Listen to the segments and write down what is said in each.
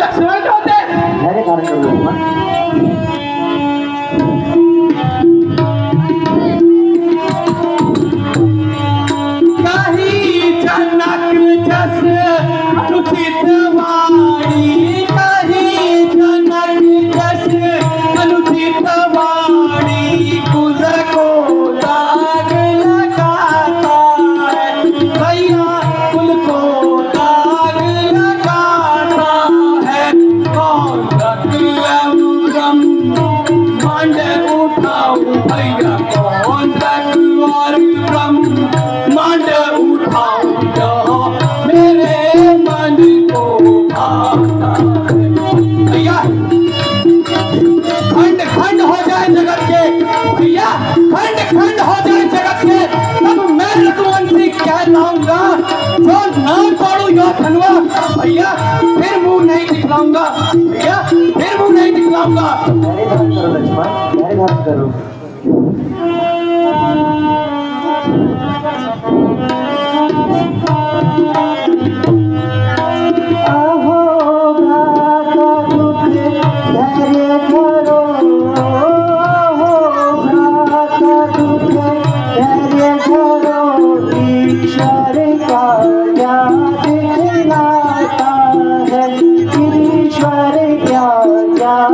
लक्ष्मण होते धैर्य धारण करो लक्ष्मण। कहीं जनक जस अनुचित वाणी, कहीं जनक जस अनुचित वाणी, कुल को दाग लगाता है भैया, कुल को दाग लगाता है। कौन ब्रह्मांड उठाऊं भैया, कौन और ब्रह्मांड उठाऊं जो मेरे मन को भाता है भैया। खंड खंड हो जाए जगत के भैया, खंड खंड हो जाए जगत के, तब मैं रघुवंशी कह लाऊंगा, जो ना तोड़ू यो धनवा भैया, फिर मुंह नहीं दिखलाऊंगा भैया, फिर मुंह नहीं दिखलाऊंगा। धैर्य धारण करो लक्ष्मण, धैर्य धारण करो। अहो भ्राता दुख धैर्य धरो, अहो भ्राता दुख धैर्य धरो, ईश्वर का याद दिलाता है, ईश्वर क्या याद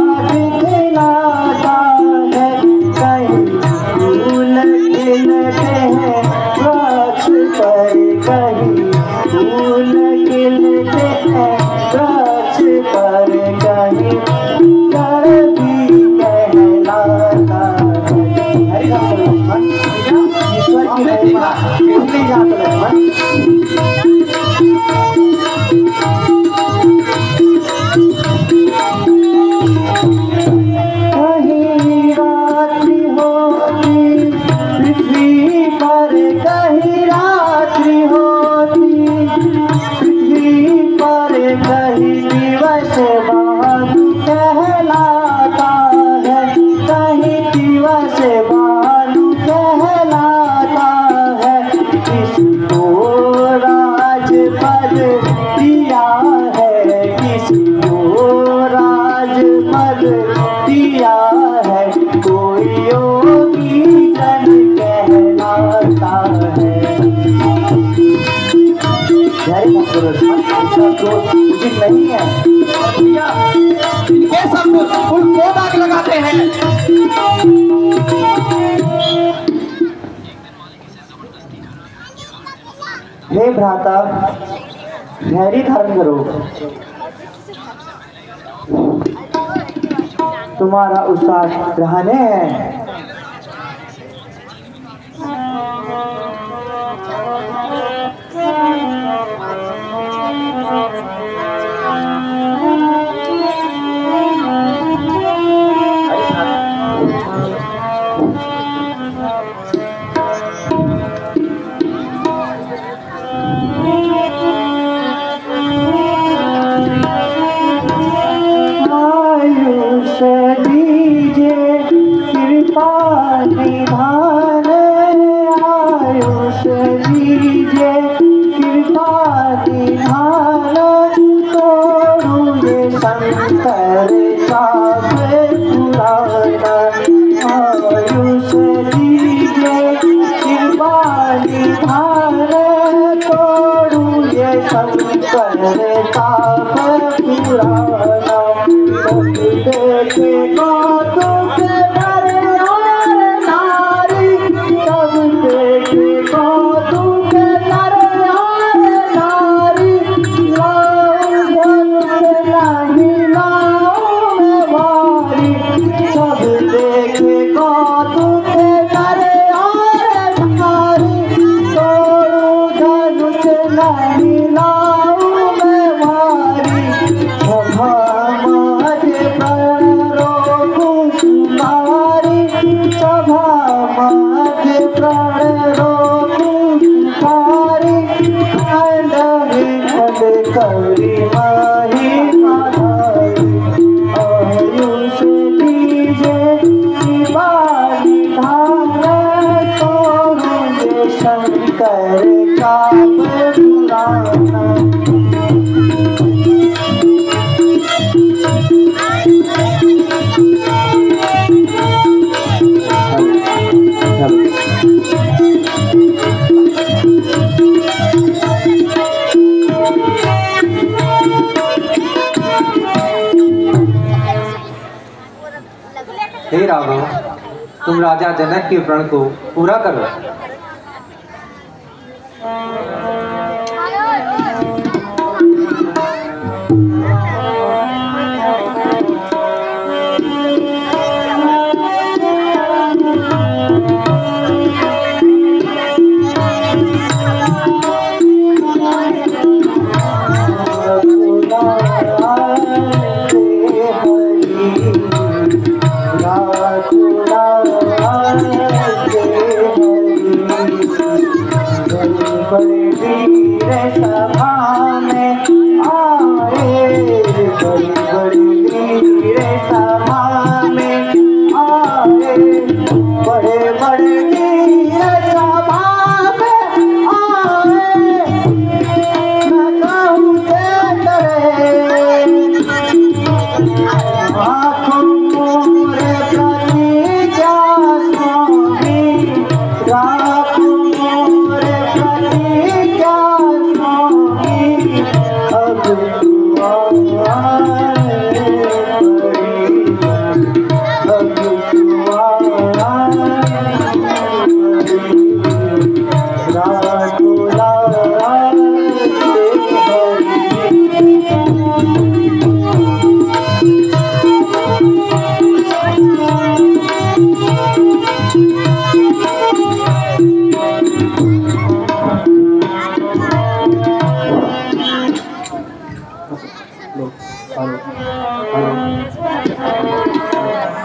दिलाता है। कहीं फूल खिलते हैं वृक्ष पर, कहीं फूल खिलते हैं वृक्ष पर, कहीं जड़ भी कहलाता है। हरि राम लक्ष्मण, ईश्वर की महिमा कितनी जात लक्ष्मण। कहीं रात्रि होती पृथ्वी पर, कहीं रात्रि होती पृथ्वी पर, कहीं दिवस भानु कहलाता है, कहीं दिवस भानु कहलाता है। किसको राजपद दिया है, किसको राजपद दिया है, कोई योगी जन कहलाता है। उचित नहीं है भैया, इनके सब उनको दाग लगाते हैं। हे भ्राता, धैर्य धारण करो। तुम्हारा उत्साह रहने है। आयुष दीजिए कृपा निधान, आयुष दीजिए कृपा निधान, तोड़ू ये शंकर साप पुराना। आयुष दीजिए कृपा निधान, तोड़ू ये शंकर साप पुराना। देखेगा दुख नर और नारी, सब देखेगा दुख नर और नारी, लाऊं धनुष नहीं लाऊं मैं भारी, सब देखेगा दुख नर और नारी, तोड़ू धनुष नहीं लाऊं मैं भारी। हे राघव, तुम राजा जनक के प्रण को पूरा करो।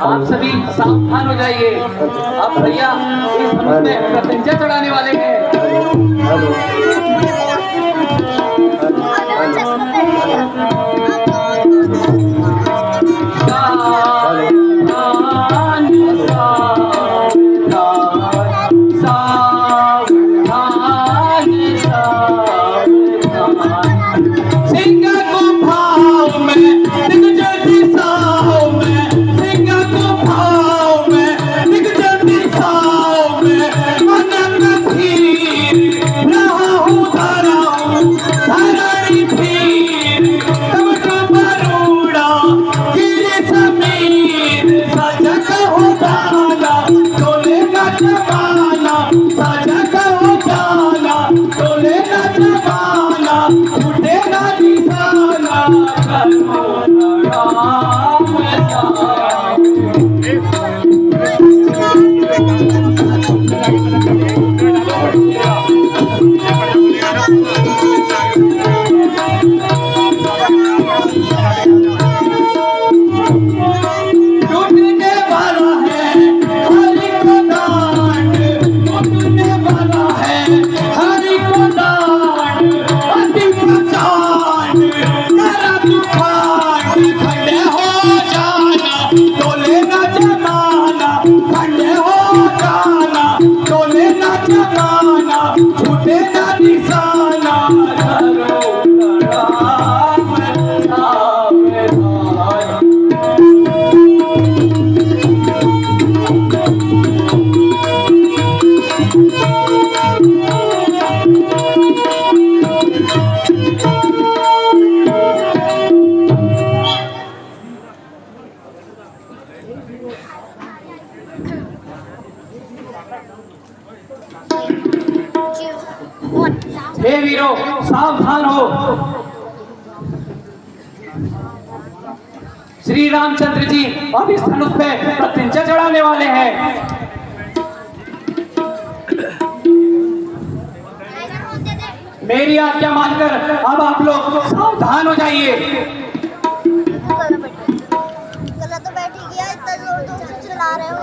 आप सभी सावधान हो जाइए। अब भैया इस धनुष में प्रत्यंचा चढ़ाने वाले हैं। हे वीरों, सावधान हो। श्री रामचंद्र जी अब इस धनुष पे प्रत्यंचा चढ़ाने वाले हैं। मेरी आज्ञा मानकर अब आप लोग सावधान हो जाइए। गला तो बैठ ही गया, इतना जोर से चला रहे हो।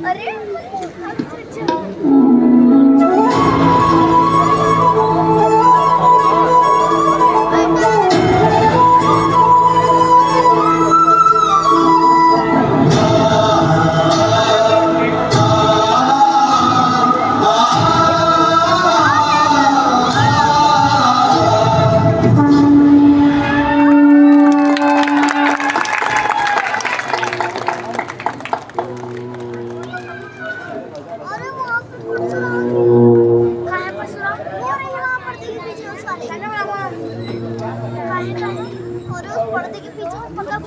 अरे और उस पर्दे के पीछे से पक्का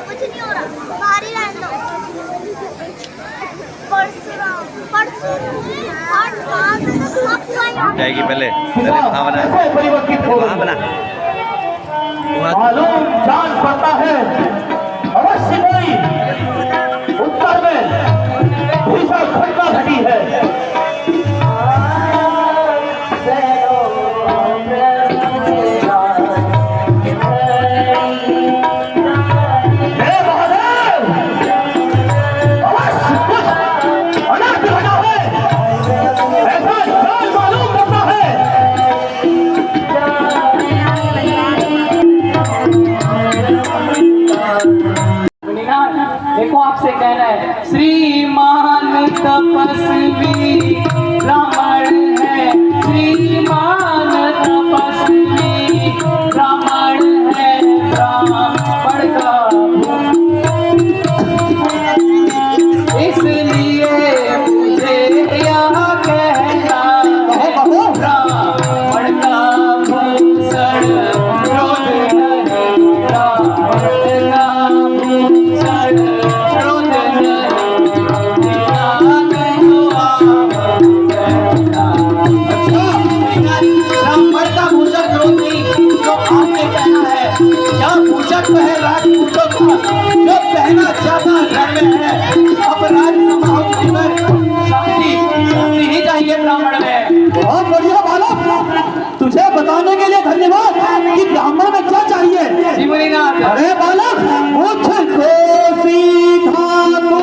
कुछ नहीं हो रहा, बाहर ही रहने दो। जाएगी पहले वहाँ बना वहाँ बना मालूम जान पड़ता है अवश्य कोई उत्तर में भीषण घटना घटी है। देखो आपसे कहना है, श्रीमान तपस्वी ब्राह्मण है, श्रीमान तपस्वी ब्राह्मण है, ब्राह्मण का इसलिए मुझे यह कहना है, ब्राह्मण का भूषण क्रोध नहीं, ब्राह्मण का भूषण जो पहना चाहता घर में है, अब शांति ही चाहिए ब्राह्मण में। बहुत बढ़िया बालक, तुझे बताने के लिए धन्यवाद कि ब्राह्मण में क्या चाहिए। जी मुनीनाथ। अरे बालक, मुझको सीधा तू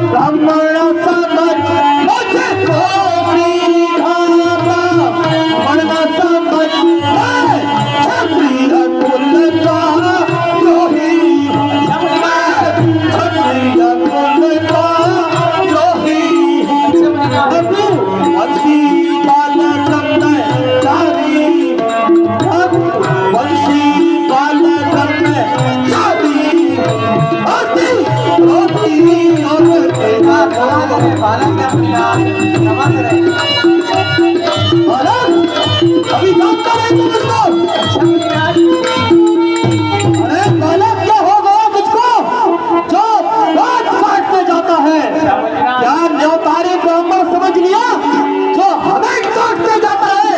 ब्राह्मण समझ, मुझको सीधा ब्राह्मण समझ, क्षत्रिय कुल का द्रोही, क्षत्रिय कुल का द्रोही, वंशी बालक में सारी, वंशी बालक में करें बालक का प्रयास क्षमा करें। बालक, अभी जानता नहीं तुम इसको? अरे बालक, क्या हो गया मुझको जो बात काटने जाता है? क्या न्योतारी ब्राह्मण समझ लिया जो हमें काटने जाता है?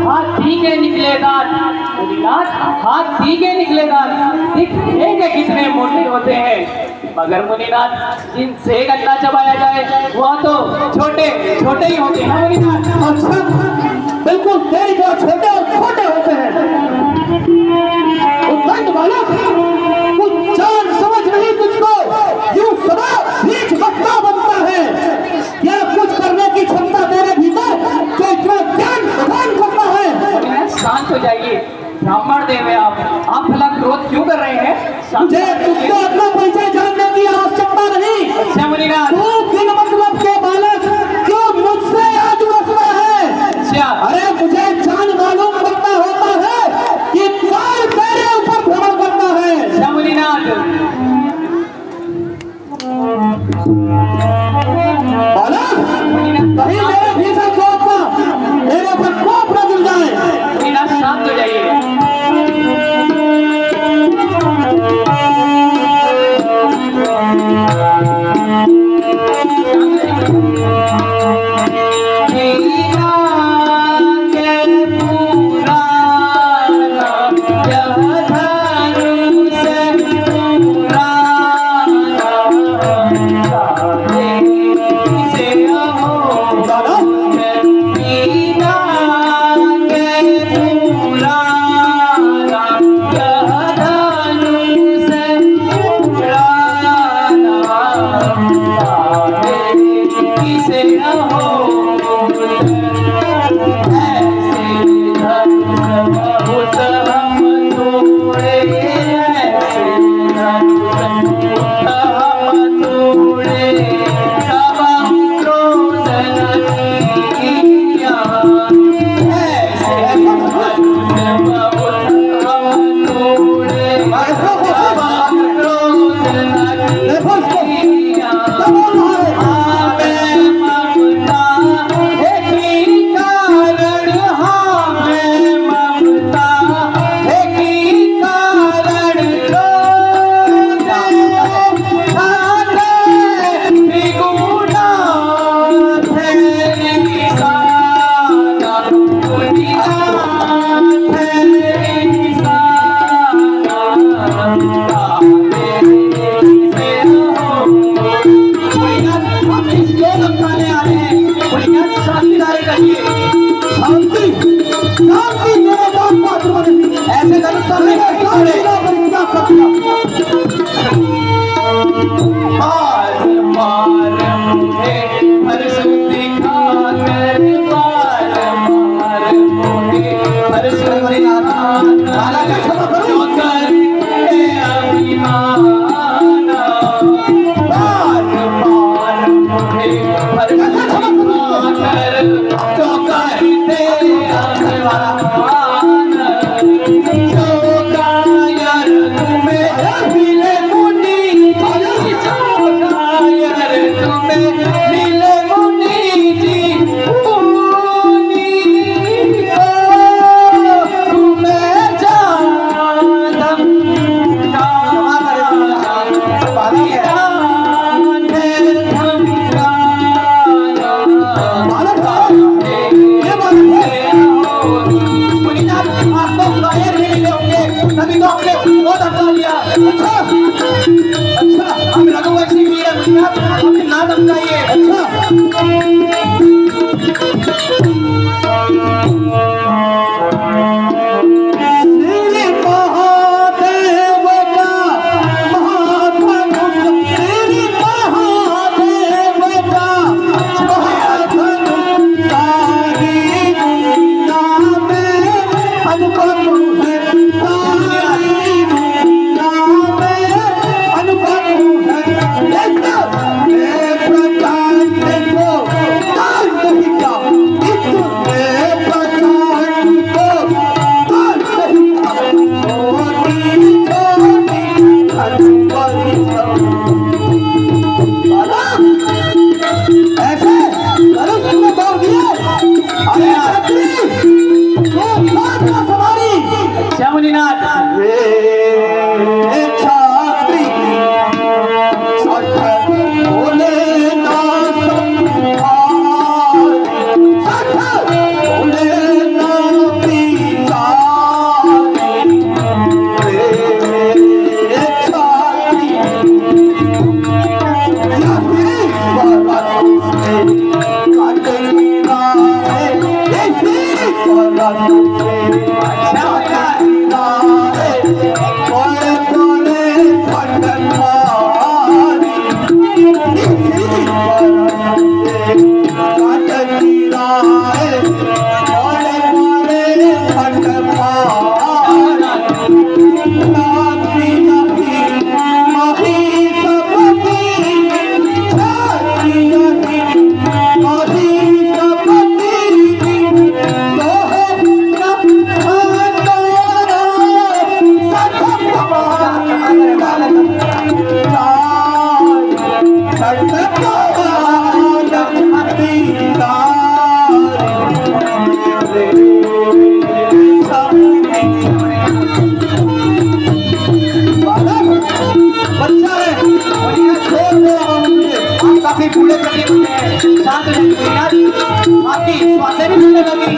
हाथ सीधे निकलेगा, हाथ सीधे निकलेगा। दिखेंगे कितने मोटे होते हैं, मगर मुनिनाथ जिनसे गन्ना चबाया जाए वह तो छोटे छोटे ही होते हैं मुनिनाथ। अच्छा, बिल्कुल तेरी जो छोटे और छोटे होते हैं। उद्दंड बालक, कुछ जान समझ नहीं तुझको, यूं सदा बीच वक्ता बनता है। क्या कुछ करने की क्षमता तेरे भीतर जो इतना ज्ञान प्रदान करता है? मुनिनाथ शांत हो जाइए, ब्राह्मण देव हैं आप भला क्रोध क्यों कर रहे हैं? मुझे तुझको अपना परिचय जानने की आवश्यकता नहीं। अच्छा मुनिनाथ, तू बिन मतलब के बालक क्यों मुझसे आज मसला है? अच्छा अरे मुझे जान मालूम करना होता है कि काल तेरे ऊपर भ्रमण करता है। अच्छा मुनिनाथ, बालक, कहीं मेरे भीतर कोप ना, मेरे पर कोप न गिर जाए। मुनिनाथ शांत हो जाइए। बालक, आपकी श्वासें भी मिलने लगी।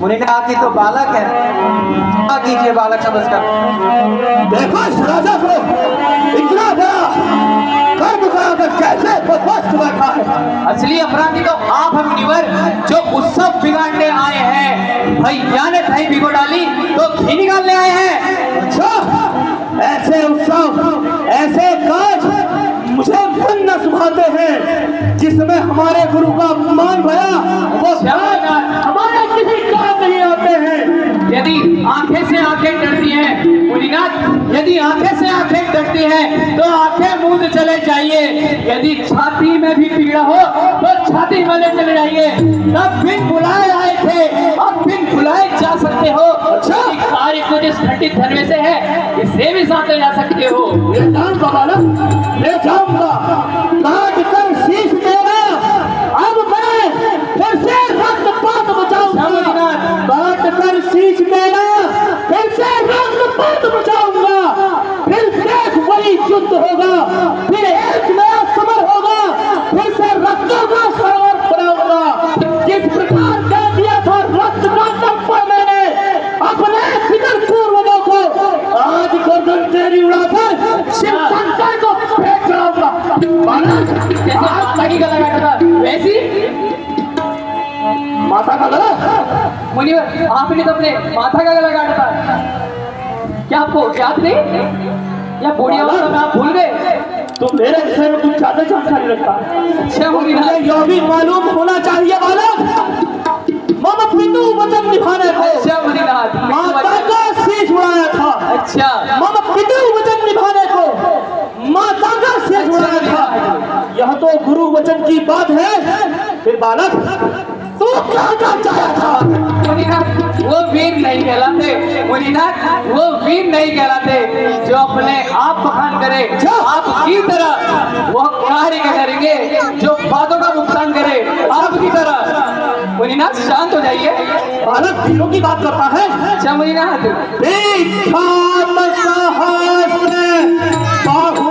मुनिनाथ जी तो बालक है, क्या कीजिए बालक समझकर। देखो इस राजा को इतना बड़ा कर्म कराकर कैसे बदमाश बैठा है। असली अपराधी तो आप हैं मुनिवर, जो उत्सव बिगाड़ने आए हैं। भैया ने दही भिगो डाली तो घी निकालने आए हैं। अच्छा, ऐसे उत्सव ऐसे काज मुझे मन न सुभाते हैं जिसमें हमारे गुरु का अपमान भया वो हमारे किसी काम नहीं आते हैं। यदि आंखें से आंखें डरती हैं मुनिनाथ, यदि आंखें से आंखें डरती हैं तो आंखें मूंद चले जाइए। यदि छाती में भी पीड़ा हो तो छाती वाले चले जाइए। तब बिन बुलाए आए थे, अब बिन बुलाए जा सकते हो। अच्छा, कार्य को जिस खंडित धर्म से है इससे भी साथ ले जा सकते हो। ले जाऊंगा बालक, ले जाऊंगा, काट कर शीश देना। अब मैं फिर से रक्तपात बचाऊंगा, काट कर शीश देना, फिर से रक्तपात बचाऊंगा। फिर देख वही युद्ध होगा, फिर एक नया समर होगा, फिर से रक्तों का सरोवर बनाऊंगा। जिस प्रकार कह दिया था रक्त का तर्पण मैंने अपने पितर पूर्वजों को, आज गर्दन तेरी उड़ाकर शिव शंकर को फेंक चढ़ाऊंगा। जैसे माता की गला काटा था वैसी माता का गला मुनिवर, आपने तो अपने माथा का गला काटा था। क्या आपको याद नहीं, या बूढ़ी अवस्था में आप भूल गए? तुम मेरे विषय में कुछ ज्यादा जानकारी रखता है। अच्छा मुनीनाथ, मुझे यह भी मालूम होना चाहिए बालक, मम पितु वचन निभाने को अच्छा मुनीनाथ, माता का शीश उड़ाया था। अच्छा मम पितु वचन निभाने को माता का शीश उड़ाया था। यह तो गुरु वचन की बात है। फिर बालक तू क्या चाहता था? मुनीनाथ, वो वीर नहीं कहलाते मुनीनाथ, वो वीर नहीं कहलाते जो अपने आप बखान करे आपकी तरह, वो कार्य करेंगे जो बातों का भुगतान करे आपकी तरह। मुनीनाथ शांत हो जाइए। बालक वीरों की बात करता है। अच्छा मुनीनाथ, विख्यात सहस्र बाहु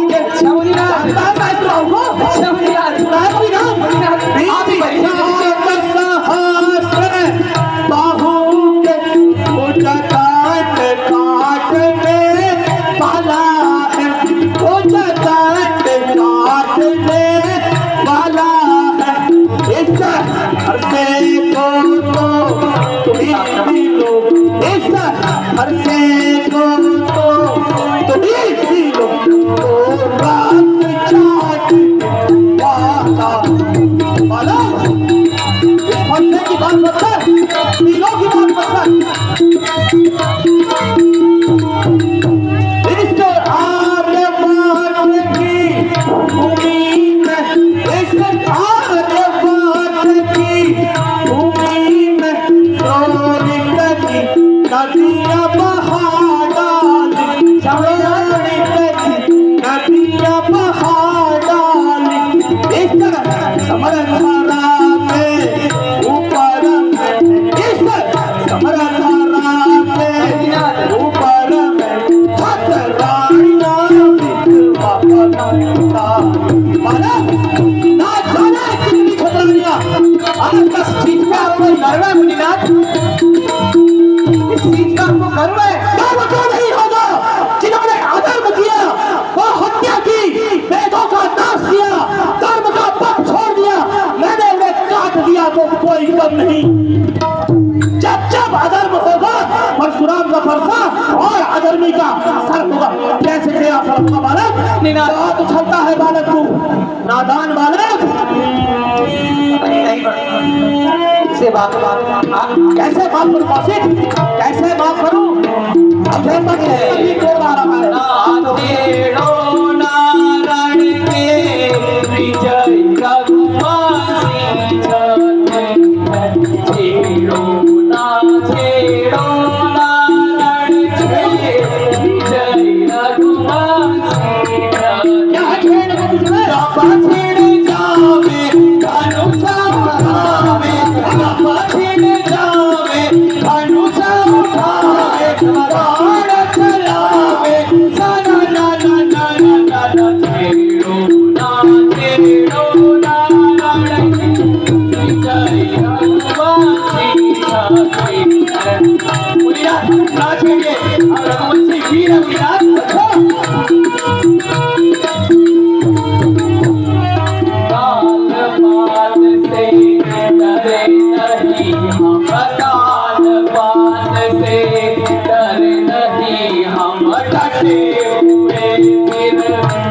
के अच्छा मुनीनाथ, अच्छा मुनीनाथ, मुनीनाथ आप ही परिचय दीजिए। सहस्र बाहु के उजकाट काटने वाला है, उजकाट काटने वाला है। इस अरसे को तो तुम्हें भी लो, इस अरसे को तो तुम्हें भी लो, तो रात चाट वाला वाला। इस फंसे की बात मत कर, तीनों की बात मत कर। इस आर्यवाद की भूमि में, इस आर्यवाद की भूमि में चोरिक की नदियाँ बहा डाली, चोरिक की नदियाँ बहा डाली। इस समरधारा के ऊपर, इस समरधारा के ऊपर छतरानियाँ बिखरा पड़ता। माना ना जाने कितनी छतरानियाँ आज तक चीज का कोई गर्व है मुनीनाथ, इस चीज का आपको गर्व है? गर्व क्यों नहीं होगा? जिन्होंने अधर्म किया वो हत्या की, वेदों का नाश किया, धर्म का पक्ष छोड़ दिया, मैंने उन्हें काट दिया तो कोई गम नहीं। जब जब अधर्म होगा परशुराम का फरसा और अधर्मी का सर होगा। कैसे तेरा सर होगा बालक? बहुत उछलता है बालक तू, नादान बालक। से बात कैसे बात करूं कौशिक, कैसे बात करूं? अब जब तक ये बोल आ रहा है नारायण नारायण के विजय रघुवंशी जय छेड़ो ना छेड़ो नारायण के विजय रघुवंशी क्या छेड़ के तुझे? छेड़ जावे धनुष उठावे, छेड़ जावे धनुष उठावे, बाण चलावे, सना ना ना ना ना ना ना, छेड़ो ना नारायण विजय रघुवंशी जय। मुनीनाथ ना छेड़िए, अब रघुवंशी वीर है मुनीनाथ। काल पात से डरे नहीं हम, काल पात से डरे नहीं हम, डटे हुए फिर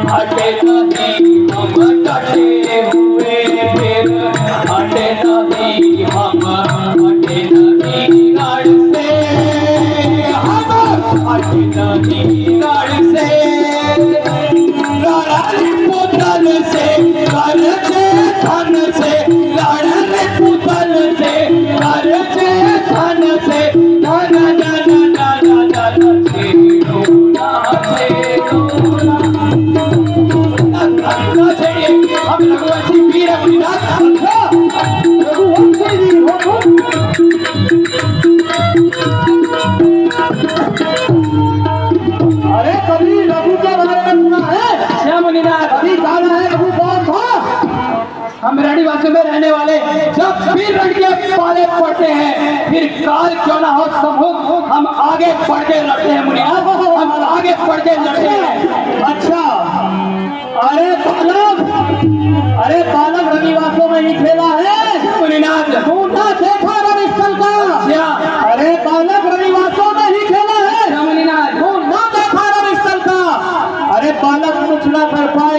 हटे नहीं हम, डटे हुए फिर हटे नहीं हम, हटे नहीं गढ़ से हम, हटे नहीं गढ़ से। लड़न पुतल से करते धन से, लड़न पुतल से करते धन से, धन धन धन धन छेड़ो ना छेड़ो ना छेड़िए। अब रघुवंशी वीर है मुनीनाथ, रघुवंशी वीर हो तुम? अरे कभी रघु के बारे में सुना है? अच्छा मुनीनाथ, कभी जाना है रघु कौन था? हम रणवासी में रहने वाले जब फिर रण के पाले पड़ते हैं, फिर काल क्यों ना हो सम्मुख, हम आगे बढ़ के लड़ते हैं मुनीनाथ, हम आगे बढ़ के लड़ते हैं। अच्छा, अरे बालक रविवासों में ही खेला है मुनीनाथ, तू ना देखा रणस्थल का? क्या? अरे बालक रविवासों में ही खेला है मुनीनाथ, तू ना देखा रणस्थल का? अरे बालक कुछ ना कर पाए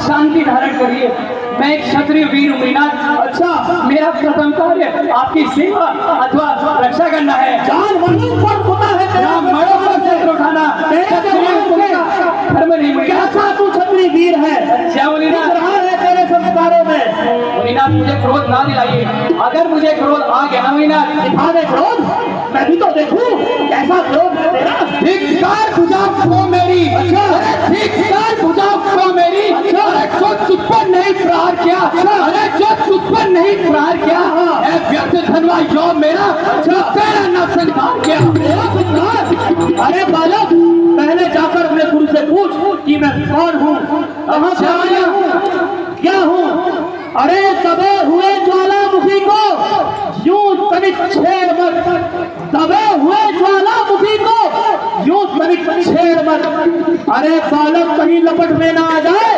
शांति धारण करिए। मैं एक क्षत्रिय वीर हूँ मुनिनाथ। अच्छा, मेरा प्रथम कार्य आपकी सेवा अथवा रक्षा करना है। जान मरणों पर होता है तेरा मरणों पर शस्त्र उठाना धर्म नहीं मुनिनाथ। कैसा तू क्षत्रिय वीर है? क्या मुनिनाथ रहा है तेरे संस्कारों में? मुनिनाथ मुझे क्रोध ना दिलाइए। अगर मुझे क्रोध आ गया ना मुनिनाथ, दिखा दे क्रोध, मैं भी तो देखूं कैसा क्रोध है तेरा। धिक्कार बुझाओ को मेरी, अरे धिक्कार बुझाओ को मेरी, अरे जो तुझ पर नहीं प्रहार किया, अरे जो तुझ पर नहीं प्रहार किया, ऐ व्यर्थ धनवा यो मेरा, तेरा न संहार किया। मेरा संस्कार? अरे बालक, पहले जाकर अपने गुरु से पूछ कि मैं कौन हूँ, कहाँ से आया हूँ, क्या हूँ। अरे दबे हुए ज्वालामुखी को यूं तनिक छेड़ मत, दबे हुए ज्वालामुखी को यूं तनिक छेड़ मत। अरे बालक कहीं लपट में ना आ जाए,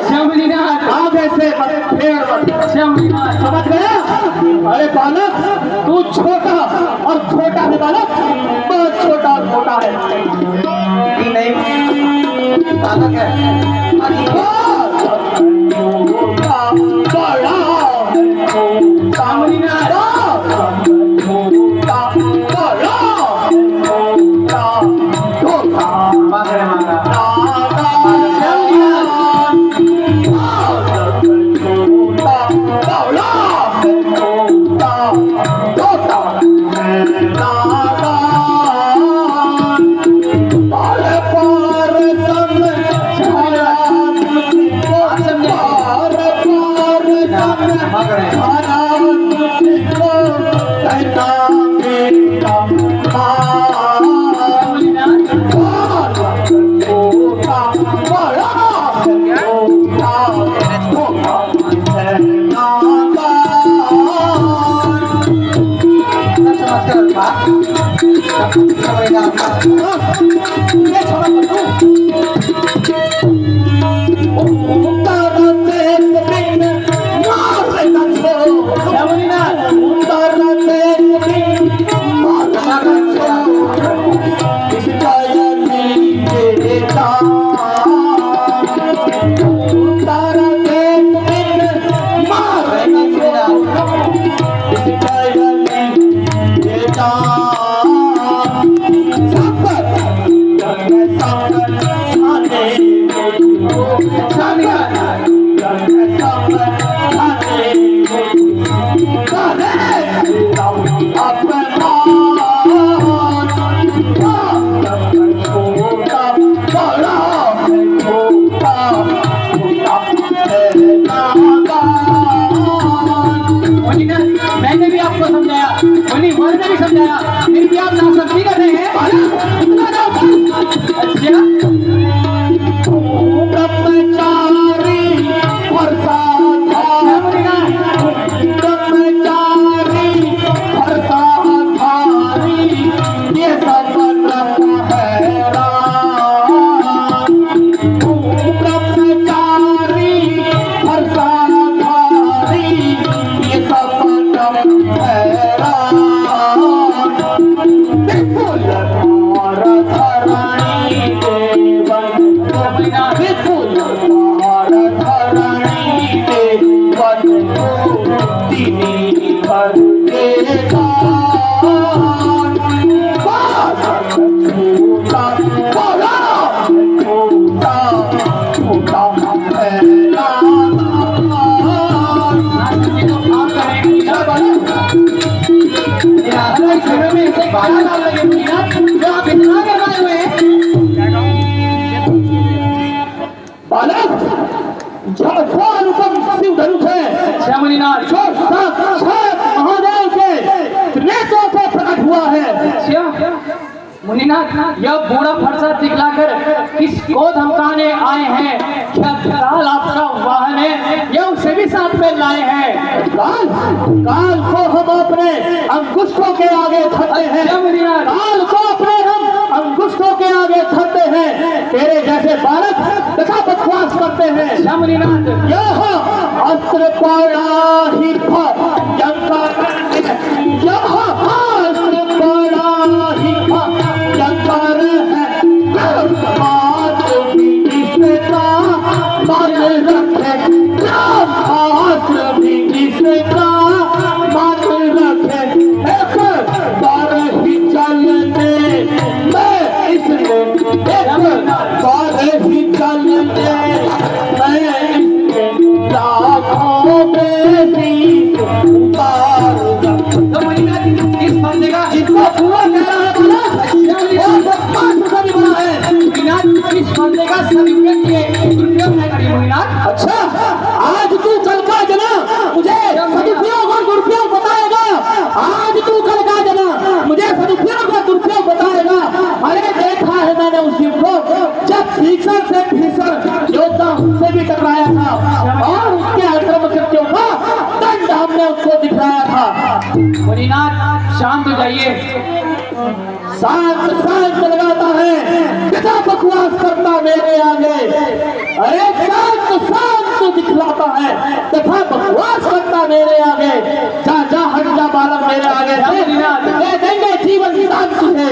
आगे से मत छेड़ मत, समझ गया? अरे बालक, तू छोटा और छोटा है बालक, बहुत छोटा और छोटा है। नहीं बालक है। मैंने भी आपको समझाया, मुनि वर ने भी समझाया, फिर भी आप नासमझी कर रहे हैं। अच्छा, ब्रह्मचारी ये सब मुनिनाथ, यह बूढ़ा फरसा दिखलाकर किसको धमकाने आए हैं? क्या काल आपका वाहन है या उसे भी साथ में लाए हैं? काल को हम अपने अंगुष्ठों के आगे धरते हैं। काल को अपने हम अंगुष्ठों के आगे धरते हैं। तेरे जैसे बालक तथा बकवास करते हैं। मुनिनाथ, यह अस्त्र पड़ा ही है का सदुपयोग किए, दुरुपयोग न करिए मुनिनाथ। अच्छा, आज तू कल का जना मुझे सदुपयोग और दुरुपयोग बताएगा। आज तू कल का जना मुझे सदुपयोग और दुरुपयोग बताएगा। अरे देखा है मैंने उस दिन को, जब भीषण से भीषण योद्धा उससे भी टकराया था और उसके अक्रम कृत्यों का दंड हमने उसको दिखलाया था। मुनिनाथ शांत हो जाइए। शांत शांत लगाता है, कितना बकवास करता मेरे आगे। अरे शांत शांत दिखलाता है तथा बकवास करता मेरे आगे। जा जा हट जा बालक मेरे आगे से, दे देंगे जीवन दान तुझे।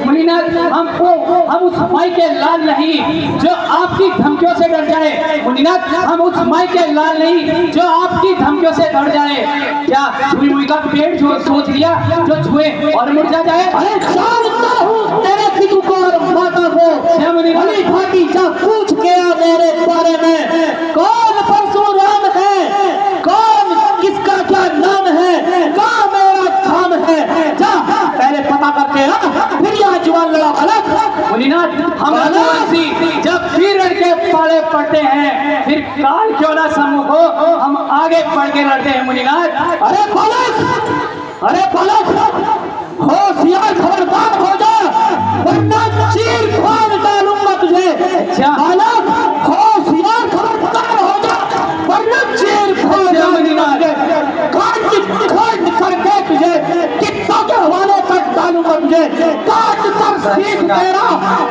मुनिनाथ हम उस माई के लाल नहीं जो आपकी धमकियों से डर जाए। मुनिनाथ हम उस माई के लाल नहीं जो आपकी धमकियों से डर जाए। क्या छुई मुई का पेड़ जो सोच लिया जो छुए और मुरझा जाए? अरे जानता हूँ तेरे पितु को और माता को। भली भांति जा पूछ के आ मेरे बारे में, कौन परशुराम है, कौन किसका क्या नाम है, कहाँ मेरा धाम है। जा पहले पता करके आ, फिर यहाँ जवान लड़ा बालक। मुनिनाथ हम रघुवंशी जब वीर के पाले पड़ते हैं, फिर काल क्यों ना सम्मुख हो, हम आगे बढ़ के लड़ते हैं मुनिनाथ। अरे बालक होशियार खबरदार हो जा, वरना चीर फाड़ डालूंगा तुझे। अच्छा। बालक होशियार खबरदार हो जा, वरना चीर फाड़ डालूंगा, काट करके तुझे कित्तों के हवाले कर डालूंगा तुझे। काट कर सीख तेरा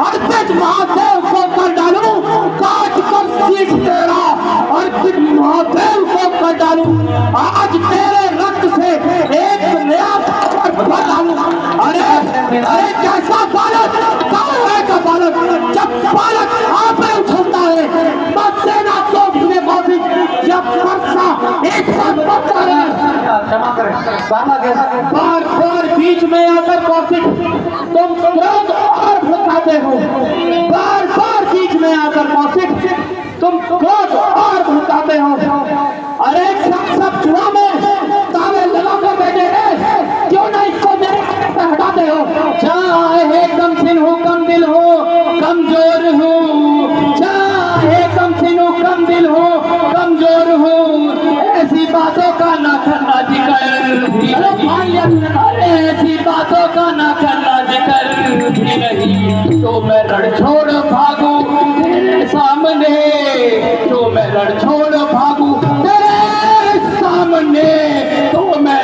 अर्पित महादेव को कर डालूं, काट कर सीख तेरा अर्पित महादेव को कर डालूं। आज तेरे रक्त से एक नया भर डालूं। अरे कैसा बालक, कौन है का बालक? जब बालक आप उछलता है तब देना तो तुझे मौसी, जब वर्षा एक साथ बढ़ता है। क्षमा करें बार बार बीच में आकर कौशिक तुम क्रोध और भड़काते हो। बार बार बीच में आकर कौशिक तुम क्रोध और भड़काते हो। अरे सब चुनाव में तावे लगा कर बैठे हैं, क्यों ना इसको मेरे हाथ से हटाते हो? चाहे कम सिन हो कम दिल हो कमजोर हो, चाहे कम सिन हो कम दिल हो कमजोर हो, ऐसी बातों का ना करना जिक्र भी नहीं। अरे ऐसी बातों का ना करना जिक्र भी नहीं। तो मैं रण छोड़ भागू तेरे सामने, तो मैं रण छोड़ भागू तेरे सामने, तो मैं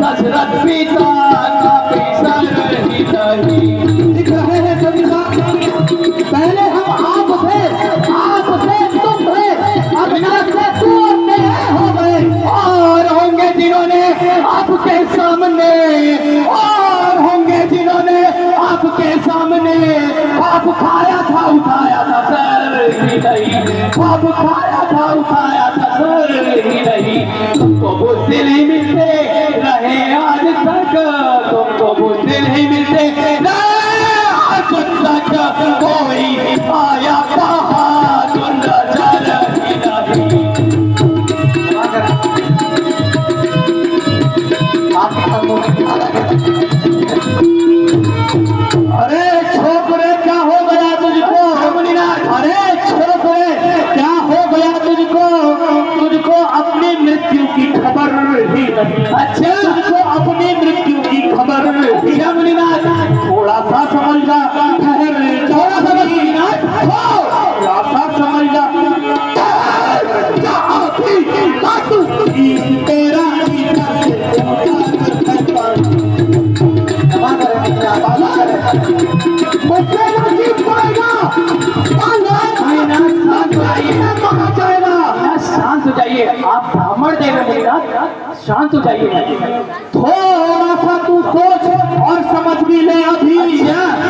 दशरथ पिता का पिसर ही नहीं। दिख रहे हैं सभी पहले हम आपसे तुम थे, अब ना से तू और मैं हो गए। और होंगे जिन्होंने आपके सामने, और होंगे जिन्होंने आपके सामने पाप खाया था उठाया था सर ही नहीं, पाप खाया था उठाया था सर ही नहीं। तुमको बुद्धि नहीं मिलते रहे आज तक, तुमको बुद्धि नहीं मिलते रहे आज तक, कोई आया बहादुर नजर ही नहीं। अरे छोकरे क्या हो गया तुझको? अरे छोकरे क्या हो गया तुझको? तुझको अपनी मृत्यु की खबर ही नहीं। अच्छा, तुझको अपनी मृत्यु की खबर ही नहीं। थोड़ा सा समझ जा, ठहर थोड़ा सा थोड़ा सा समझ जा। तेरा शांत हो जाइए, आप ब्राह्मण देव मुनिनाथ, शांत हो जाइए। थोड़ा सा तू सोच और समझ भी ले अभी।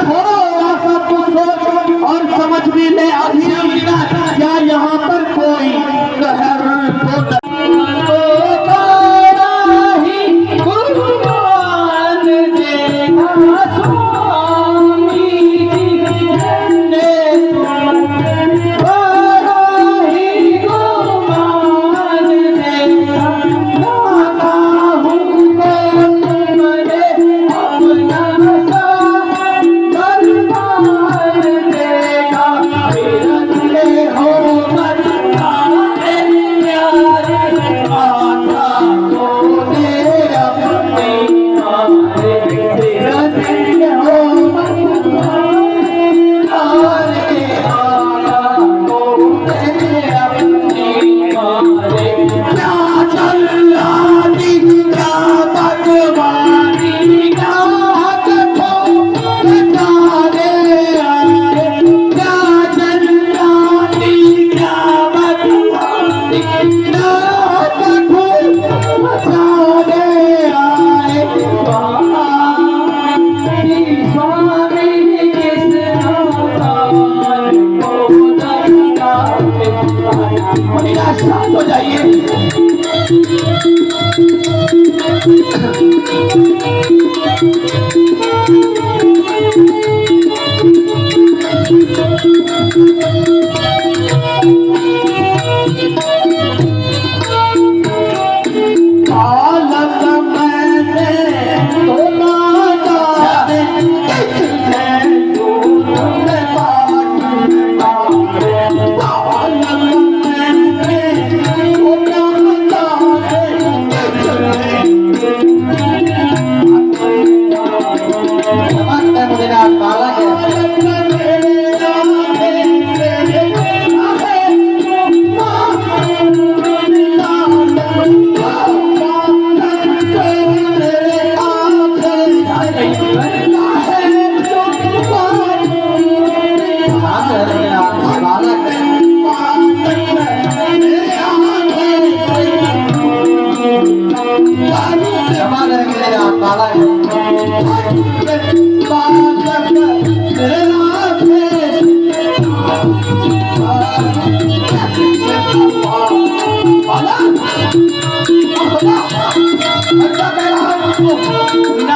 थोड़ा सा तू सोच और समझ भी ले अभी। क्या यहाँ पर कोई कहर तो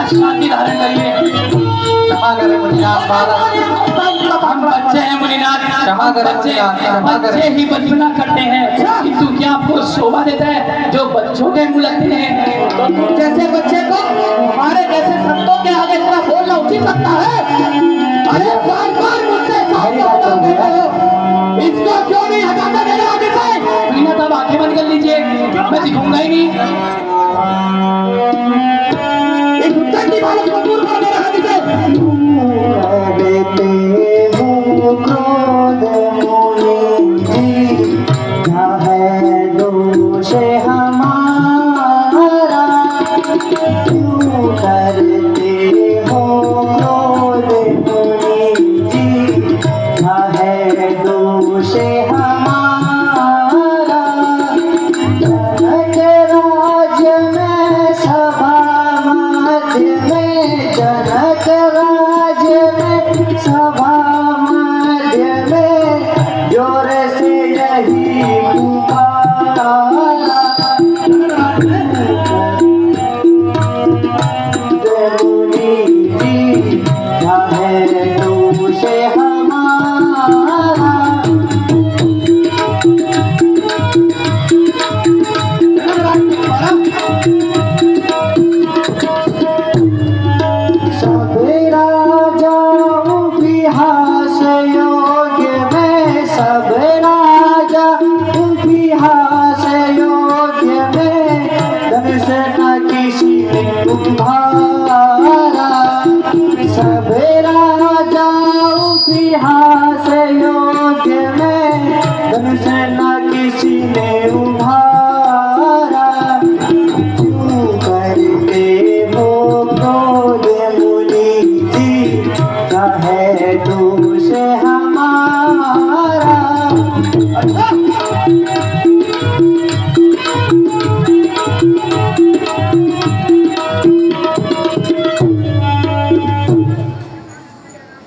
शांति धारण करिए। क्षमा करें मुनिनाथ बालक। हम बच्चे हैं मुनिनाथ, क्षमा करें मुनिनाथ, क्षमा करें। बच्चे ही बचपना करते हैं, किंतु क्या आपको शोभा देता है जो बच्चों के मुंह लगते हैं? तो तुम जैसे बच्चे को हमारे जैसे संतों के आगे इतना बोलना उचित लगता है? अरे बार बार मुझसे इसको क्यों नहीं हटाता मेरे आगे से? मुनिनाथ आप आंखें बंद कर लीजिए, मैं दिखूंगा ही नहीं। इस उत्तर की बालक को दूर कर मेरे आगे से।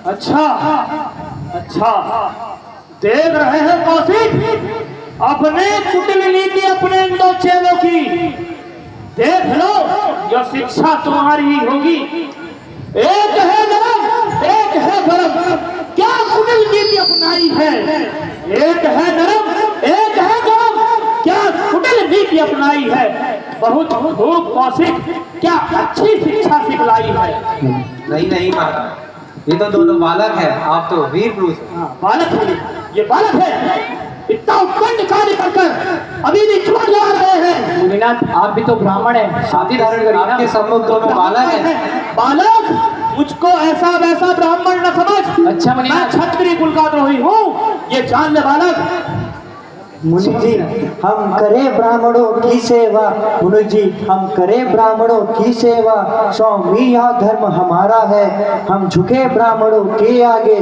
अच्छा देख रहे हैं कौशिक, अपने कुटिल नीति अपने इन दो चेलों की देख लो, यह शिक्षा तुम्हारी ही होगी। एक है नरम, एक है गरम, क्या कुटिल नीति अपनाई है? एक है नरम, एक है गरम, क्या कुटिल नीति अपनाई है? बहुत खूब कौशिक, क्या अच्छी शिक्षा सिखलाई है। नहीं नहीं माता, ये तो दोनों बालक है, आप तो वीर पुरुष हैं। बालक है, ये बालक है, इतना उत्पन्न कार्य कर कर अभी भी क्यों जा रहे हैं? मुनिनाथ आप भी तो ब्राह्मण हैं, शादी धारण करिए ना। आपके सम्मुख दोनों बालक हैं। बालक, मुझको ऐसा वैसा ब्राह्मण न समझ। अच्छा मुनिनाथ, मैं क्षत्रिय कुल का द्रोही हूँ, ये जान ले बालक। मुनि जी हम करें ब्राह्मणों की सेवा, मुनि जी हम करें ब्राह्मणों की सेवा, स्वामी यह धर्म हमारा है, हम झुके ब्राह्मणों के आगे,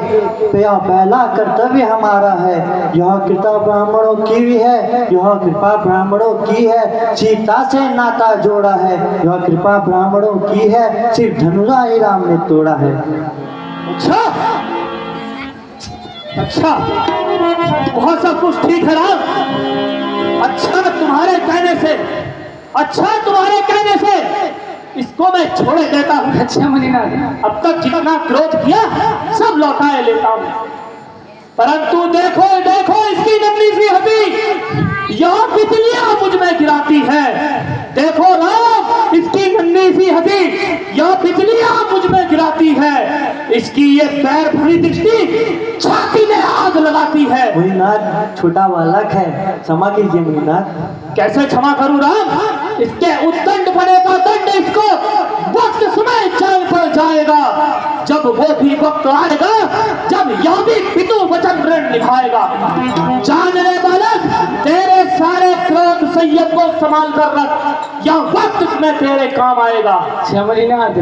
पहला कर्तव्य हमारा है। यह कृपा ब्राह्मणों की भी है, यह कृपा ब्राह्मणों की है, सीता से नाता जोड़ा है, यह कृपा ब्राह्मणों की है, सिर्फ धनुषा ही राम ने तोड़ा है। अच्छा अच्छा, वह सब कुछ ठीक है राम। अच्छा तुम्हारे कहने से, अच्छा तुम्हारे कहने से इसको मैं छोड़े देता हूँ। अच्छा मुनिनाथ, अब तक जितना क्रोध किया सब लौटाए लेता हूँ, परंतु देखो देखो इसकी नन्ही सी हड्डी यहाँ बिजलियां मुझ में गिराती है। देखो राम, इसकी नन्ही सी हड्डी यहाँ बिजलियां मुझ में गिराती है। इसकी ये पैर भरी दृष्टि छाती में आग लगाती है। मुनिनाथ छोटा बालक है, क्षमा कीजिए मुनिनाथ। कैसे क्षमा करूं राम? इसके उद्दंड बने का दंड इसको वक्त समय चल पड़ जाएगा। जब वो भी वक्त आएगा जब यह भी पितु वचन ऋण निभाएगा। जान ले बालक, तेरे सारे क्रोध संयम को संभाल कर रख, यह वक्त में तेरे काम आएगा। अच्छा मुनिनाथ,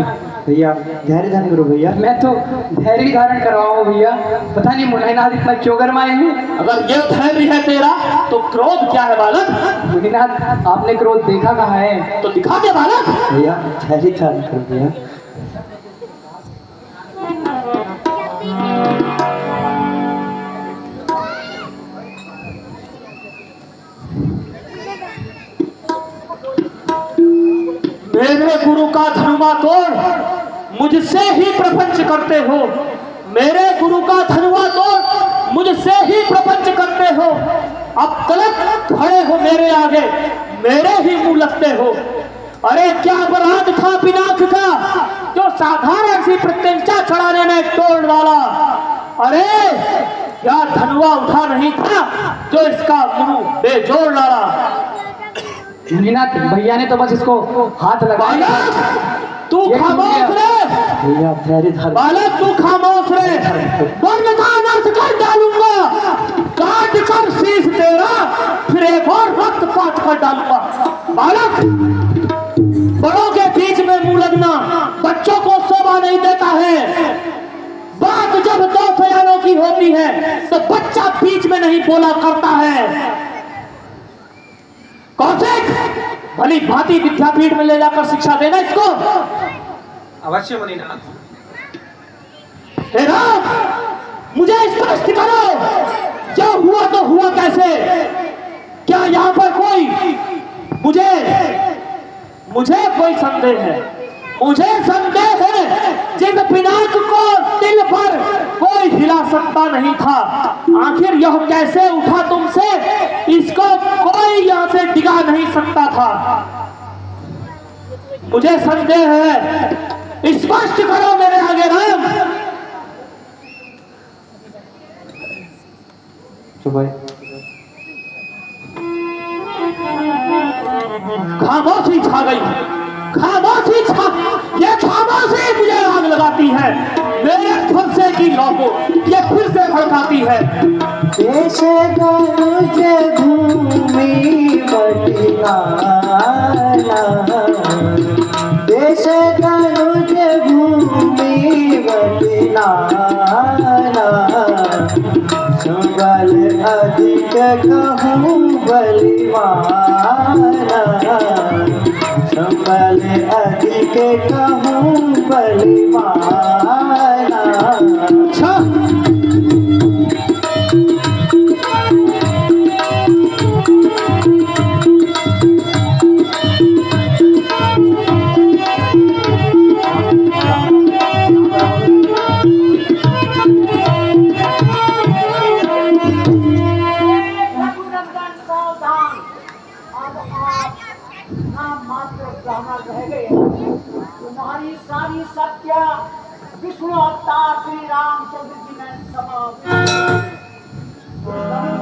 भैया धैर्य धारण करो भैया। मैं तो धैर्य धारण करवाऊँ भैया, पता नहीं मुनिनाथ इतना क्यों गरमाए हैं। अगर ये धैर्य है तेरा तो क्रोध क्या है बालक? मुनिनाथ, आपने क्रोध देखा कहाँ है? तो दिखा दे बालक। भैया धैर्य धारण करो भैया। मेरे गुरु का धनुआ तोड़ मुझसे ही प्रपंच करते हो। मेरे गुरु का धनुआ तोड़ मुझसे ही प्रपंच करते हो। अब तलक खड़े हो मेरे आगे, मेरे ही मुंह लगते हो। अरे क्या अपराध था पिनाक का जो साधारण सी प्रत्यंचा चढ़ाने में तोड़ डाला? अरे क्या धनुआ उठा नहीं था जो इसका मुंह बेजोड़ डाला? मुनिनाथ, भैया ने तो बस इसको हाथ लगाया। बालक तू खामोश रहे। भैया धैर्य धारण। बालक तू खामोश रहे, वरना का अनर्थ कर डालूंगा। काट कर शीश तेरा फिर एक और रक्त पात कर डालूंगा। बालक, बड़ों के बीच में मुंह लगना बच्चों को शोभा नहीं देता है। बात जब दो सयानों की होती है तो बच्चा बीच में नहीं बोला करता है। कौशिक, भली भांति विद्यापीठ में ले जाकर शिक्षा देना इसको। अवश्य मुनिनाथ। हे राम, मुझे स्पष्ट करो, क्या हुआ तो हुआ कैसे? क्या यहाँ पर कोई मुझे कोई संदेह है? मुझे संदेह है जिस पिनाक को दिल पर कोई हिला सकता नहीं था, आखिर यह कैसे उठा तुमसे? इसको कोई यहाँ से डिगा नहीं सकता था। मुझे संदेह है, स्पष्ट करो मेरे आगे राम। खामोशी छा गई, खामोशी छा, ये खामोशी मुझे आग लगाती है। मेरे फंसे की लौ को ये फिर से भड़काती है। देश गनुज भूमि बटिहाना, देश गनुज भूमि बटिहाना, संबल अधिक कहूँ बलिवाना, संबल अधिक कहूँ बलिवाना। अच्छा, तुम्हारी सारी सत्या विष्णु अवतार श्री रामचंद्र जी ने समाप्त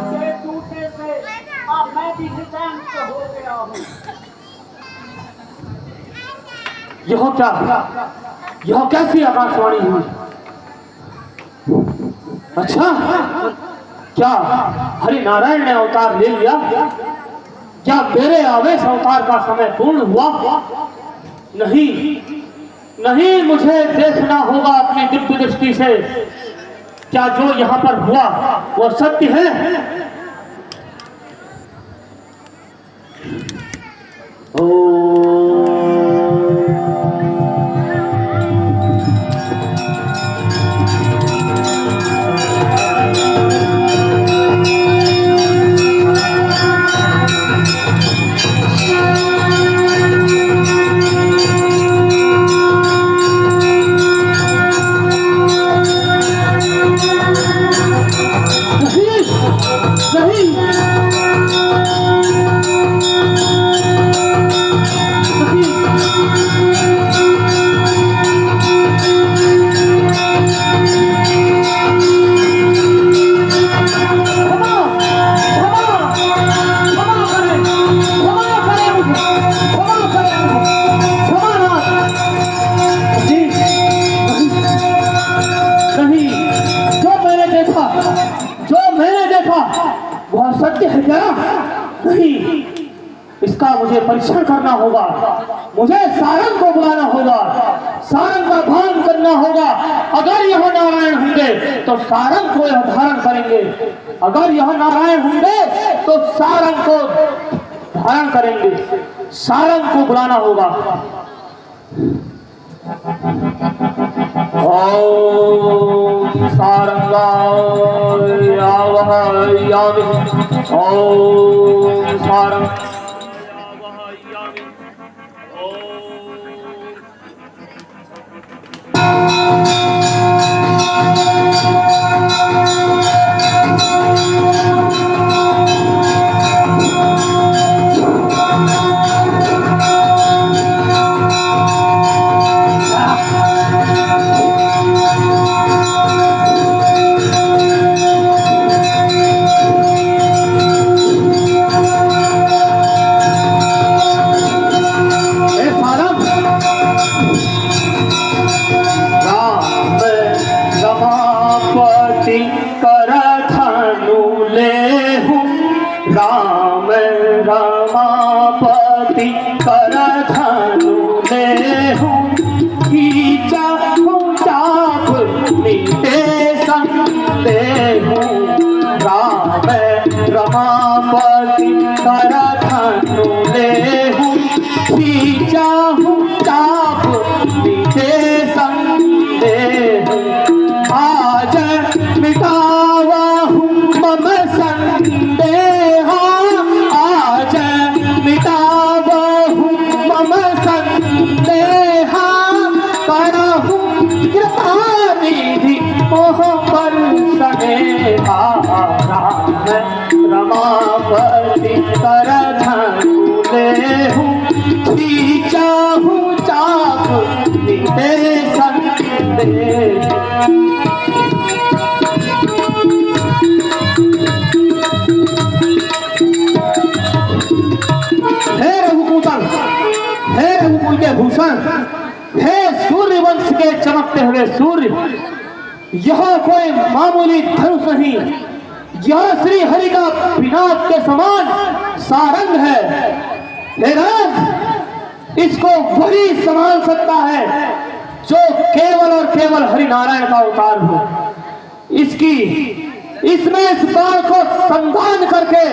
से टूटने से अब मैं भी निशांत हो गया हूँ। यह कैसी आकाशवाणी हुई? अच्छा, क्या हरि नारायण ने अवतार ले लिया? क्या मेरे आवेश अवतार का समय पूर्ण हुआ? नहीं नहीं, मुझे देखना होगा अपनी दिव्य दृष्टि से, क्या जो यहाँ पर हुआ वो सत्य है? गया? नहीं, इसका मुझे परीक्षण करना होगा। मुझे सारंग को बुलाना होगा, सारंग का भान करना होगा। अगर यह नारायण होंगे तो सारंग को यह धारण करेंगे, अगर यह नारायण होंगे तो सारंग को धारण करेंगे। सारंग को बुलाना होगा। ओम सारंगाय आवाहयामि। ओम सारंग रमापति कर धनु लेहूं, खींचा चाप मीटे संदेहूं। राम रमापति कर धनु लेहूं, खींचा चाप मीटे संदेहूं। आज मिटावाहूं मम संदेहा, आज मिटावाहूं मम संदेहा। करहूं कृपा निधि मोह पर स्नेहा। राम रमापति कर धनु लेहूं, खींचाहूं चाप मीटे संदेह। हे रघुकुल, हे रघुकुल के भूषण, हे सूर्य वंश के चमकते हुए सूर्य, यह कोई मामूली धनुष नहीं, यह श्री हरि का पिनाक के समान सारंग है। हे राम, इसको वही संभाल सकता है जो केवल और केवल हरि नारायण का अवतार हो। इसमें इस बाण को संधान करके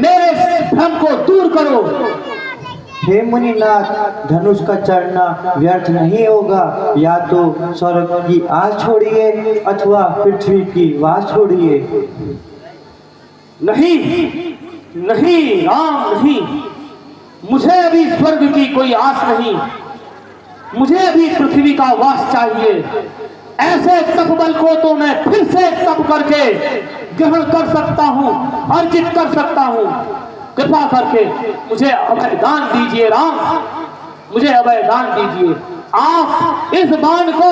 मेरे भ्रम को दूर करो। हे मुनिनाथ, धनुष का चढ़ना व्यर्थ नहीं होगा। या तो स्वर्ग की आस छोड़िए अथवा पृथ्वी की वास छोड़िए। नहीं नहीं राम, नहीं, मुझे अभी स्वर्ग की कोई आस नहीं, मुझे अभी पृथ्वी का वास चाहिए। ऐसे तपबल को तो मैं फिर से तप करके ग्रहण कर सकता हूँ, अर्जित कर सकता हूँ। कृपा करके मुझे अभय दान दीजिए राम, मुझे अभय दान दीजिए। आप इस बाण को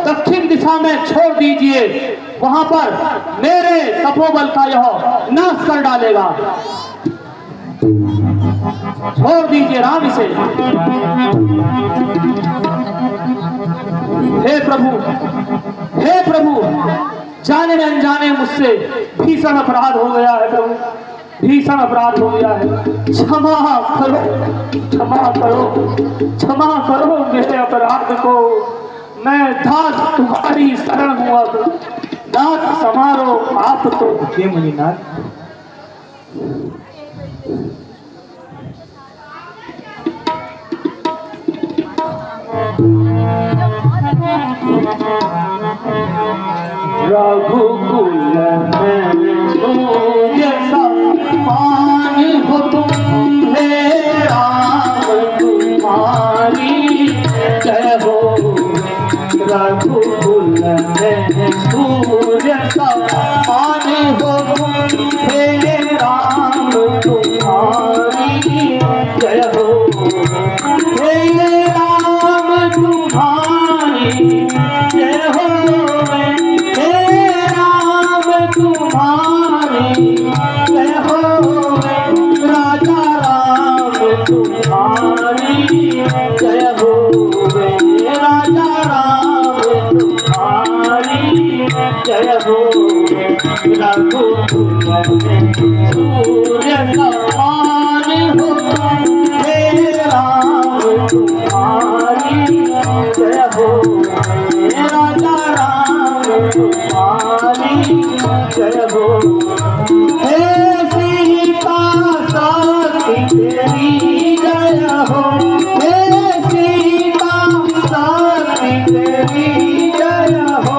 दक्षिण दिशा में छोड़ दीजिए, वहां पर मेरे तपोबल का यह नाश कर डालेगा। छोड़ दीजिए राम इसे। हे प्रभु, हे प्रभु, जाने न अनजाने मुझसे भीषण अपराध हो गया है प्रभु, भीषण अपराध हो गया है। क्षमा करो, क्षमा करो, क्षमा करो मेरे अपराध को। मैं दास तुम्हारी शरण हूँ, अब दास समारो आप तो। हे मुनिनाथ, रघुकुल में सूर्य समान हो तुम, हे राम तुम्हारी जय हो। रघुकुल में सूर्य समान हो तुम, हे राम तुम्हारी जय हो। हे राम तुम्हारी जय हो, हे राम तुम्हारी जय हो। राजा राम तुम्हारी जय हो, राजा राम तुम्हारी जय हो। रघुकुल में सूर्य समान हो, हे राम तुम्हारी जय हो, हे राजा राम तुम्हारी जय हो, हे सीता सती तेरी जय हो, हे सीता सती तेरी जय हो,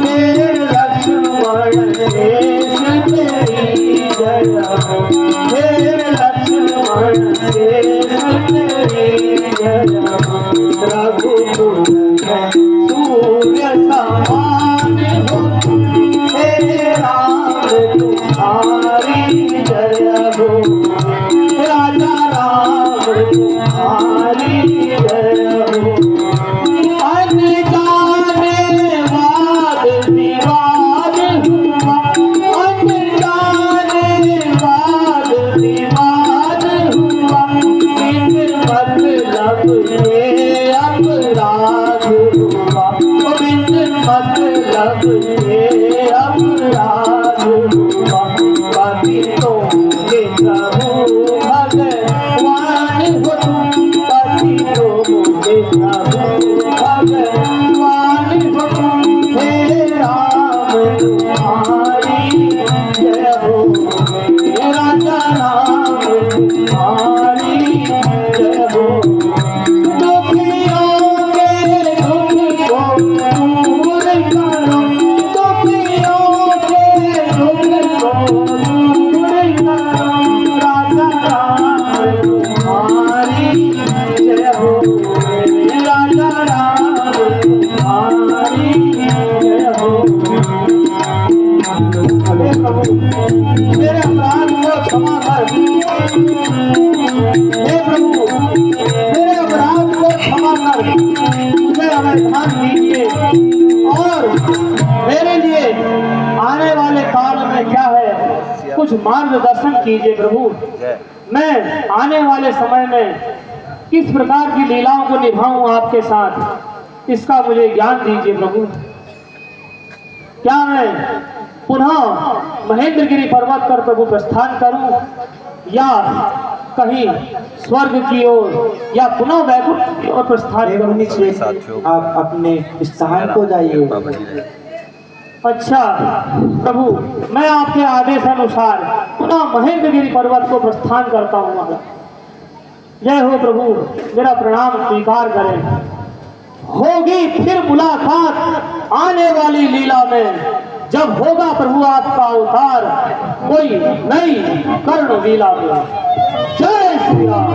हे लक्ष्मण शेष तेरी जय हो, हे लक्ष्मण शेष तेरी जय हो, रघुकुल में सूर्य समान हो, हे राम तुम्हारी जय हो, राजा राम तुम्हारी जय हो, अनजाने वाद विवाद हुआ, अनजाने वाद विवाद हुआ, बिन मतलब के अपराध हुआ, बिन मतलब के अपराध हुआ, पतितों के प्रभु भगवान हो तुम, पतितों के प्रभु भगवान हो तुम, हे राम तुम्हारी जय हो, हे राजा राम तुम्हारी जय हो, दुखियों के दुख को दूर करो, दुखियों के दुख को दूर करो, राजा राम तुम्हारी जय हो, राजा राम तुम्हारी जय हो। हे प्रभु मेरे अपराध को क्षमा कर, हे प्रभु मेरे अपराध को क्षमा कर, मुझे अवैधान दीजिए और मेरे लिए आने वाले काल में क्या है कुछ मार्गदर्शन कीजिए प्रभु। मैं आने वाले समय में किस प्रकार की लीलाओं को निभाऊं आपके साथ, इसका मुझे ज्ञान दीजिए प्रभु। क्या मैं पुनः महेंद्रगिरी पर्वत पर प्रभु प्रस्थान करूं या कहीं स्वर्ग की ओर या पुनः वैकुंठ की ओर प्रस्थान करूं? आप अपने स्थान को जाइए। अच्छा प्रभु, मैं आपके आदेश अनुसार पुनः महेंद्रगिरी पर्वत को प्रस्थान करता हूँ महाराज। जय हो प्रभु, मेरा प्रणाम स्वीकार करें। होगी फिर मुलाकात आने वाली लीला में, जब होगा प्रभु आपका अवतार कोई नई कर्ण लीला में। जय श्री राम।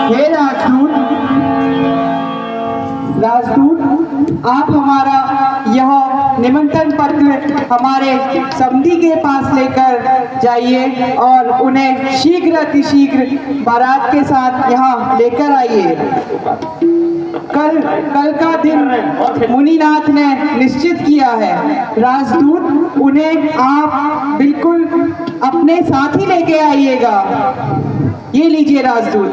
हे राजदूत, राजदूत आप हमारा यह निमंत्रण पत्र हमारे समधी के पास लेकर जाइए और उन्हें शीघ्र अतिशीघ्र बारात के साथ यहाँ लेकर आइए। कल का दिन मुनिनाथ ने निश्चित किया है। राजदूत उन्हें आप बिल्कुल अपने साथ ही लेके आइएगा। ये लीजिए राजदूत।